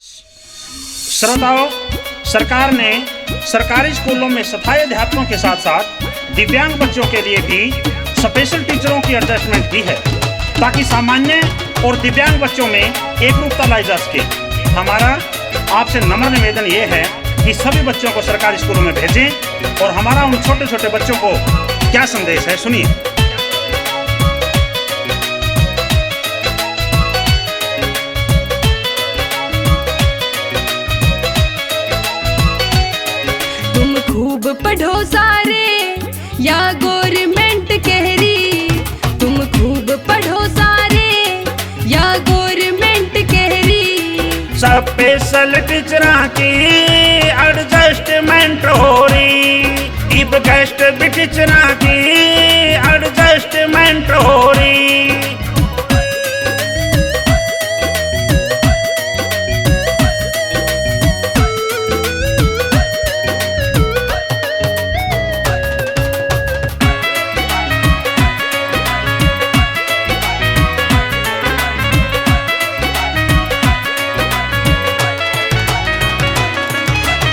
श्रोताओं, सरकार ने सरकारी स्कूलों में स्थायी अध्यापकों के साथ साथ दिव्यांग बच्चों के लिए भी स्पेशल टीचरों की एडजस्टमेंट की है ताकि सामान्य और दिव्यांग बच्चों में एक रूपता लाई जा सके। हमारा आपसे नम्र निवेदन ये है कि सभी बच्चों को सरकारी स्कूलों में भेजें। और हमारा उन छोटे छोटे बच्चों को क्या संदेश है, सुनिए। खूब पढ़ो सारे या गवर्नमेंट कह रही, तुम खूब पढ़ो सारे या गवर्नमेंट कह रही। स्पेशल टीचरा की एडजस्टमेंट हो रही, इब गेस्ट भी टीचरा की एडजस्टमेंट हो रही।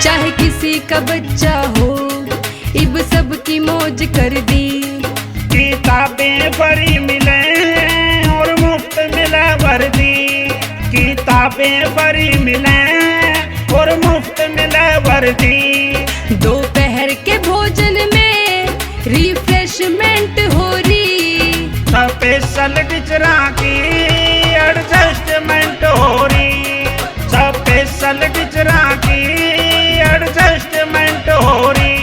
चाहे किसी का बच्चा हो, इब सबकी मौज कर दी। किताबें फ्री मिले और मुफ्त मिले वर्दी, किताबें फ्री मिले और मुफ्त मिले वर्दी। दोपहर के भोजन में रिफ्रेशमेंट हो रही, स्पेशल टीचरा की एडजस्टमेंट हो रही, स्पेशल टीचरा की एडजस्टमेंट हो रही।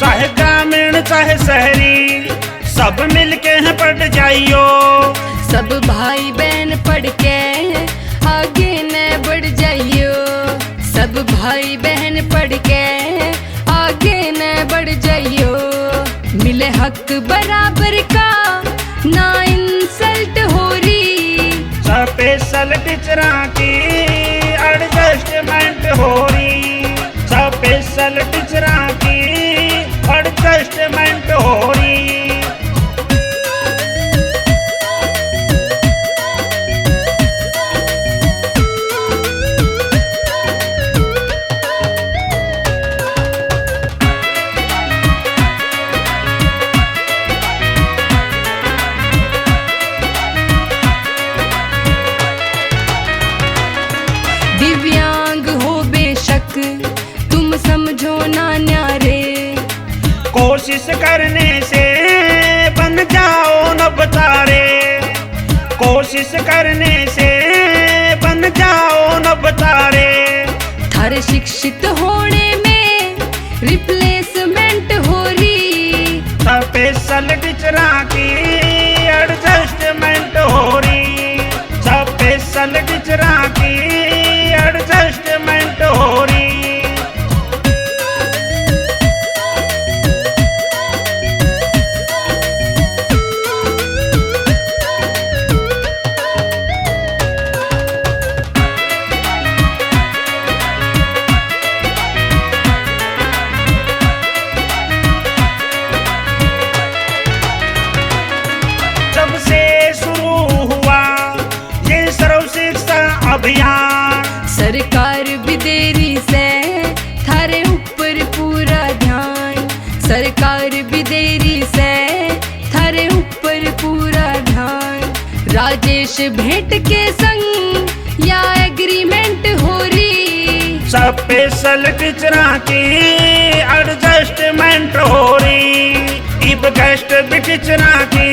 चाहे ग्रामीण चाहे शहरी, सब मिलके हैं पढ़ जाइयो। सब भाई बहन पढ़ के आगे न बढ़ जाइयो। सब भाई बहन पढ़ के आगे न बढ़ जाइयो। मिले हक बराबर का, ना इंसल्ट हो रही। स्पेशल टीचरा की एडजस्टमेंट हो रही, स्पेशल टीचरा की एडजस्टमेंट हो रही। दिव्यांग हो बेशक, तुम समझो ना न्यारे। कोशिश करने से बन जाओ न बतारे, कोशिश करने से बन जाओ न बतारे। थारे शिक्षित होने में रिप्लेसमेंट हो रही, स्पेशल टीचरा की एडजस्टमेंट हो रही, स्पेशल टीचरा की एडजस्टमेंट हो रही। जब से शुरू हुआ ये सर्व शिक्षा अभियान, सरकार भी देरी से थारे ऊपर पूरा ध्यान। सरकार भी देरी से थारे ऊपर पूरा ध्यान। राजेश भेंट के संग या एग्रीमेंट हो रही, स्पेशल टीचरा की एडजस्टमेंट हो रही, इब गेस्ट भी टीचरा की